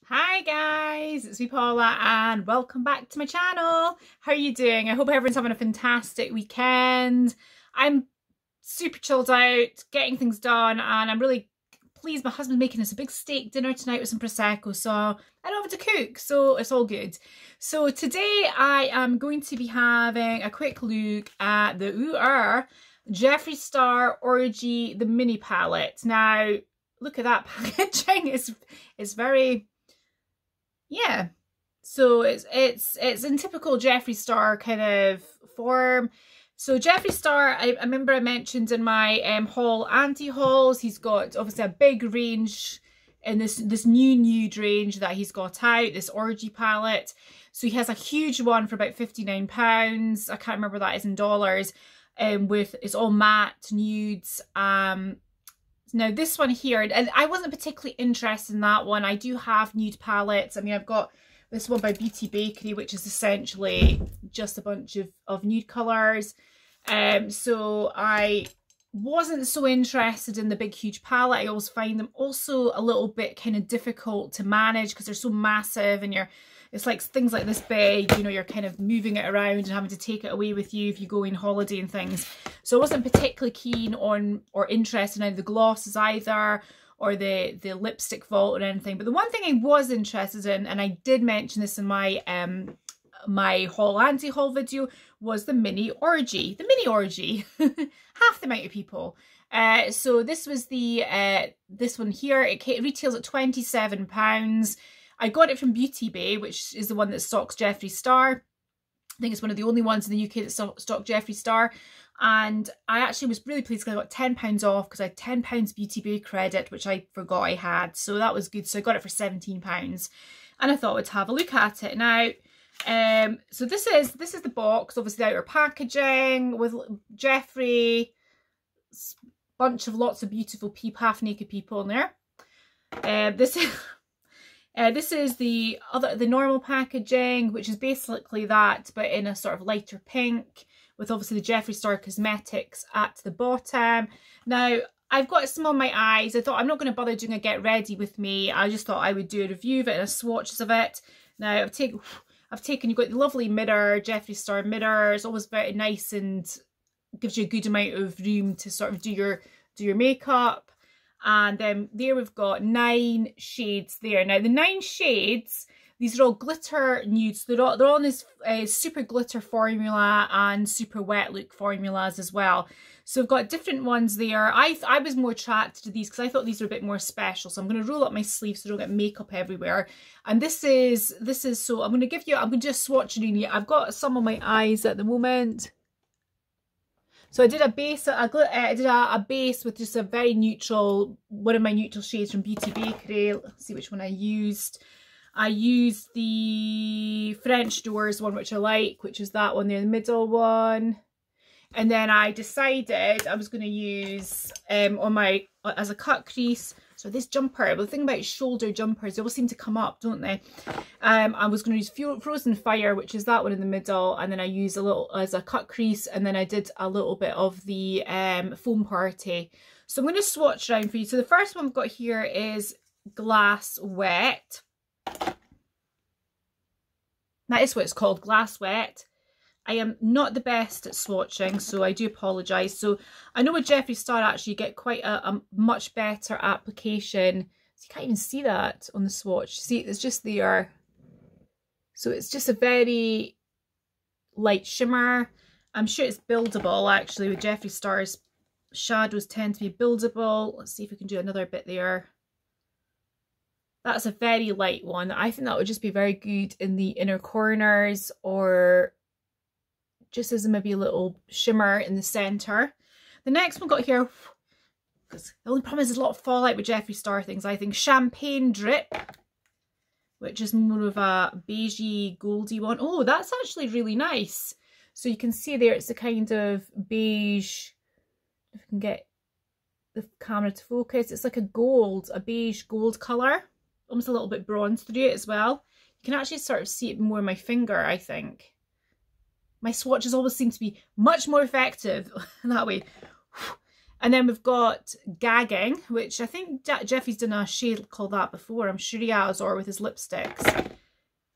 Hi guys, it's me Paula and welcome back to my channel. How are you doing? I hope everyone's having a fantastic weekend. I'm super chilled out, getting things done, and I'm really pleased my husband's making us a big steak dinner tonight with some Prosecco, so I don't have to cook, so it's all good. So today I am going to be having a quick look at the oooerrr Jeffree Star Orgy, the mini palette. Now, look at that packaging, it's very... yeah, so it's in typical Jeffree Star kind of form. So Jeffree Star, I remember I mentioned in my haul, anti-hauls, he's got obviously a big range in this new nude range that he's got out, this Orgy palette. So he has a huge one for about £59. I can't remember what that is in dollars. With it's all matte nudes. Now this one here, and I wasn't particularly interested in that one. I do have nude palettes. I mean, I've got this one by Beauty Bakery, which is essentially just a bunch of nude colours. So I wasn't so interested in the big huge palette. I always find them also a little bit kind of difficult to manage because they're so massive, and it's like things like this big, you know, you're kind of moving it around and having to take it away with you if you go on holiday and things. So I wasn't particularly keen on or interested in the glosses either, or the lipstick vault or anything. But the one thing I was interested in, and I did mention this in my my haul anti-haul video, was the mini orgy. The mini orgy, half the amount of people. So this was the this one here. It retails at £27. I got it from Beauty Bay, which is the one that stocks Jeffree Star. I think it's one of the only ones in the UK that stock Jeffree Star. And I actually was really pleased because I got £10 off because I had £10 Beauty Bay credit, which I forgot I had. So that was good. So I got it for £17. And I thought I would have a look at it. Now, so this is the box, obviously the outer packaging with Jeffree, bunch of lots of beautiful half naked people in there. This is the normal packaging, which is basically that, but in a sort of lighter pink, with obviously the Jeffree Star cosmetics at the bottom. Now, I've got some on my eyes. I thought I'm not going to bother doing a get ready with me. I just thought I would do a review of it and a swatches of it. Now, I've taken, you've got the lovely mirror, Jeffree Star mirror. It's always very nice and gives you a good amount of room to sort of do your makeup. And then there we've got 9 shades there. Now the 9 shades, these are all glitter nudes. They're on this super glitter formula and super wet look formulas as well. So we've got different ones there. I was more attracted to these because I thought these were a bit more special. So I'm going to roll up my sleeves so I don't get makeup everywhere. And this is so I'm going to just swatch it. I've got some on my eyes at the moment. So I did a base, I did a base with just a very neutral, one of my neutral shades from Beauty Bakery. Let's see which one I used. I used the French Doors one, which I like, which is that one there, the middle one. And then I decided I was going to use on my, as a cut crease, so this jumper, but the thing about shoulder jumpers, they always seem to come up, don't they? I was going to use Frozen Fire, which is that one in the middle, and then I used a little as a cut crease, and then I did a little bit of the Foam Party. So I'm going to swatch around for you. So the first one I've got here is Glass Wet. That is what it's called, Glass Wet. I am not the best at swatching, so I do apologise. So I know with Jeffree Star actually you get quite a much better application. So you can't even see that on the swatch. See, it's just there. So it's just a very light shimmer. I'm sure it's buildable actually with Jeffree Star's shadows tend to be buildable. Let's see if we can do another bit there. That's a very light one. I think that would just be very good in the inner corners, or just as maybe a little shimmer in the centre. The next one got here, because the only problem is there's a lot of fallout with Jeffree Star things, I think. Champagne Drip, which is more of a beigey, goldy one. Oh, that's actually really nice. So you can see there it's a kind of beige, if I can get the camera to focus, it's like a gold, a beige gold colour. Almost a little bit bronze through it as well. You can actually sort of see it more on my finger, I think. My swatches always seem to be much more effective that way. And then we've got Gagging, which I think Jeffree's done a shade called that before. I'm sure he has, or with his lipsticks.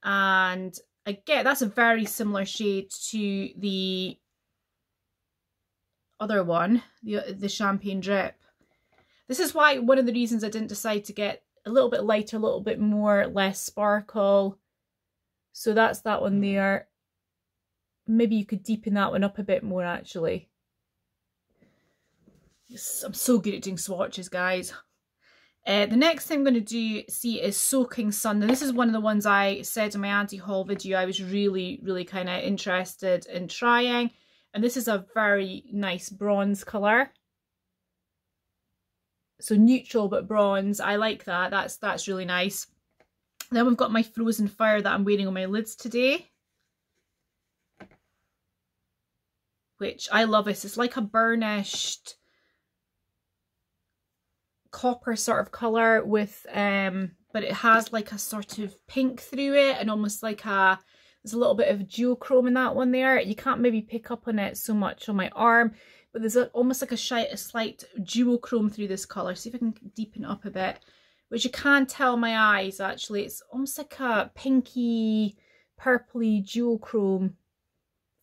And again, that's a very similar shade to the other one, the Champagne Drip. This is why one of the reasons I didn't decide to get a little bit lighter, a little bit more, less sparkle. So that's that one there. Maybe you could deepen that one up a bit more, actually. I'm so good at doing swatches, guys. The next thing I'm going to see is Soaking Sun. Now, this is one of the ones I said in my anti-haul video I was really kind of interested in trying. And this is a very nice bronze colour. So neutral but bronze. I like that. That's really nice. Then we've got my Frozen Fire that I'm wearing on my lids today. Which I love this. It's like a burnished copper sort of colour with but it has like a sort of pink through it, and almost like there's a little bit of duochrome in that one there. You can't maybe pick up on it so much on my arm, but there's almost like a slight duochrome through this colour. See if I can deepen it up a bit, which you can tell my eyes actually. It's almost like a pinky purpley duochrome.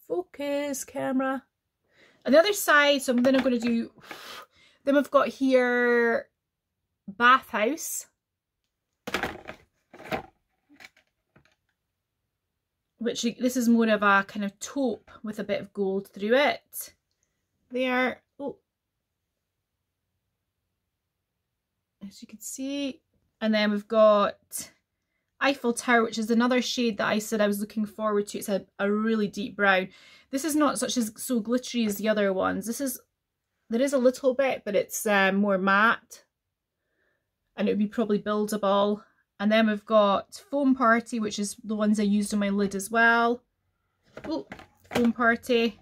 Focus camera. And the other side, so then I'm going to do, then we've got here Bathhouse, which this is more of a kind of taupe with a bit of gold through it there. Oh, as you can see. And then we've got Eiffel Tower, which is another shade that I said I was looking forward to. It's a really deep brown. This is not so glittery as the other ones. There is a little bit, but it's more matte, and it would be probably buildable. And then we've got Foam Party, which is the ones I used on my lid as well. Oh, Foam Party,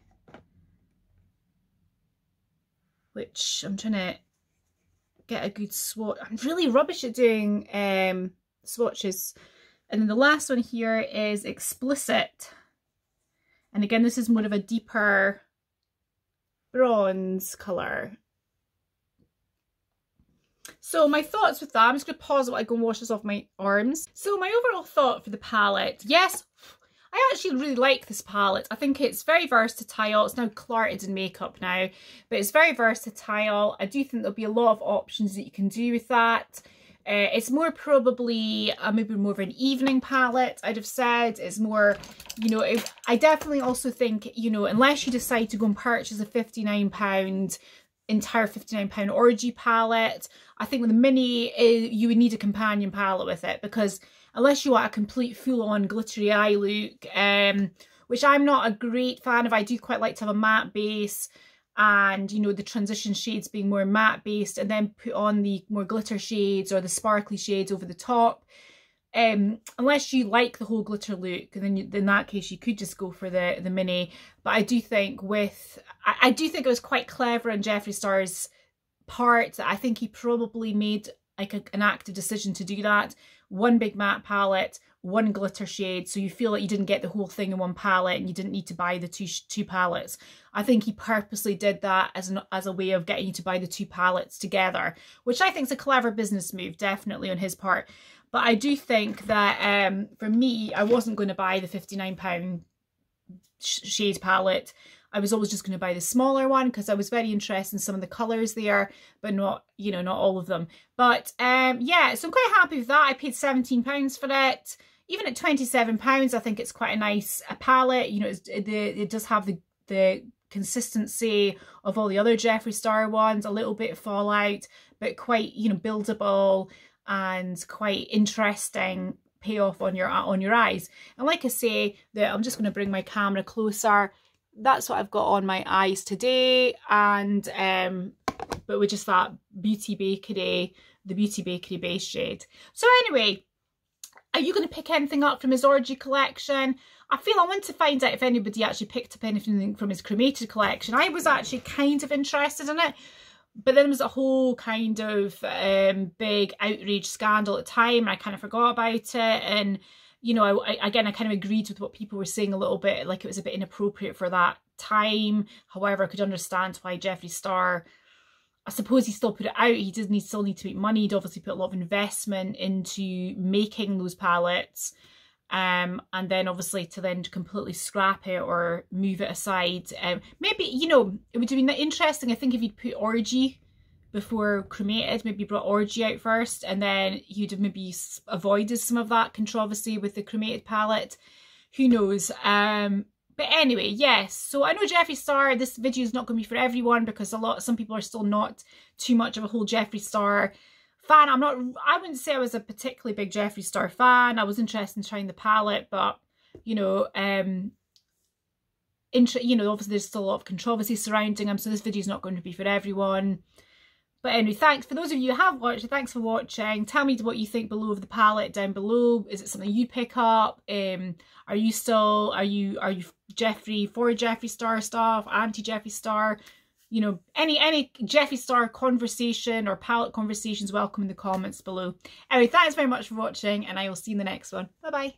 which I'm trying to get a good swatch. I'm really rubbish at doing swatches. And then the last one here is Explicit. And again, this is more of a deeper bronze colour. So my thoughts with that, I'm just going to pause while I go and wash this off my arms. So my overall thought for the palette, yes, I actually really like this palette. I think it's very versatile. It's now clarted in makeup now, but it's very versatile. I do think there'll be a lot of options that you can do with that. It's more probably maybe more of an evening palette, I'd have said. It's more, you know, I definitely also think, you know, unless you decide to go and purchase a £59, entire £59 Orgy palette, I think with the mini, you would need a companion palette with it, because unless you want a complete full-on glittery eye look, which I'm not a great fan of. I do quite like to have a matte base, and you know, the transition shades being more matte based, and then put on the more glitter shades or the sparkly shades over the top. Unless you like the whole glitter look, then in that case you could just go for the mini. But I do think I do think it was quite clever on Jeffree Star's part. I think he probably made like an active decision to do that. One big matte palette, one glitter shade, so you feel like you didn't get the whole thing in one palette and you didn't need to buy the two palettes. I think he purposely did that as a way of getting you to buy the two palettes together, which I think is a clever business move, definitely on his part. But I do think that for me, I wasn't going to buy the £59 shade palette. I was always just going to buy the smaller one because I was very interested in some of the colours there, but not, you know, not all of them. But yeah, so I'm quite happy with that. I paid £17 for it. Even at £27, I think it's quite a nice palette. You know, it does have the consistency of all the other Jeffree Star ones, a little bit fallout, but quite, you know, buildable and quite interesting payoff on your eyes. And like I say, I'm just going to bring my camera closer. That's what I've got on my eyes today, and but with just that Beauty Bakery, the Beauty Bakery base shade. So anyway, are you going to pick anything up from his Orgy collection? I want to find out if anybody actually picked up anything from his cremated collection. I was actually kind of interested in it, but then there was a whole kind of big outrage scandal at the time, and I kind of forgot about it. And you know, I kind of agreed with what people were saying a little bit, like it was a bit inappropriate for that time. However, I could understand why Jeffree Star, I suppose he still put it out. He still need to make money. He'd obviously put a lot of investment into making those palettes. And then obviously to then completely scrap it or move it aside. Maybe, you know, it would have been interesting, I think, if he'd put Orgy before cremated, maybe brought Orgy out first, and then he'd have maybe avoided some of that controversy with the cremated palette. Who knows? But anyway, yes. So I know Jeffree Star, this video is not going to be for everyone because some people are still not too much of a whole Jeffree Star fan. I wouldn't say I was a particularly big Jeffree Star fan. I was interested in trying the palette, but you know, obviously there's still a lot of controversy surrounding him, so this video is not going to be for everyone. But anyway, thanks for those of you who have watched. Thanks for watching. Tell me what you think below of the palette down below. Is it something you pick up? Are you Jeffree for Jeffree Star stuff? Anti Jeffree Star? You know, any Jeffree Star conversation or palette conversations, welcome in the comments below. Anyway, thanks very much for watching, and I will see you in the next one. Bye bye.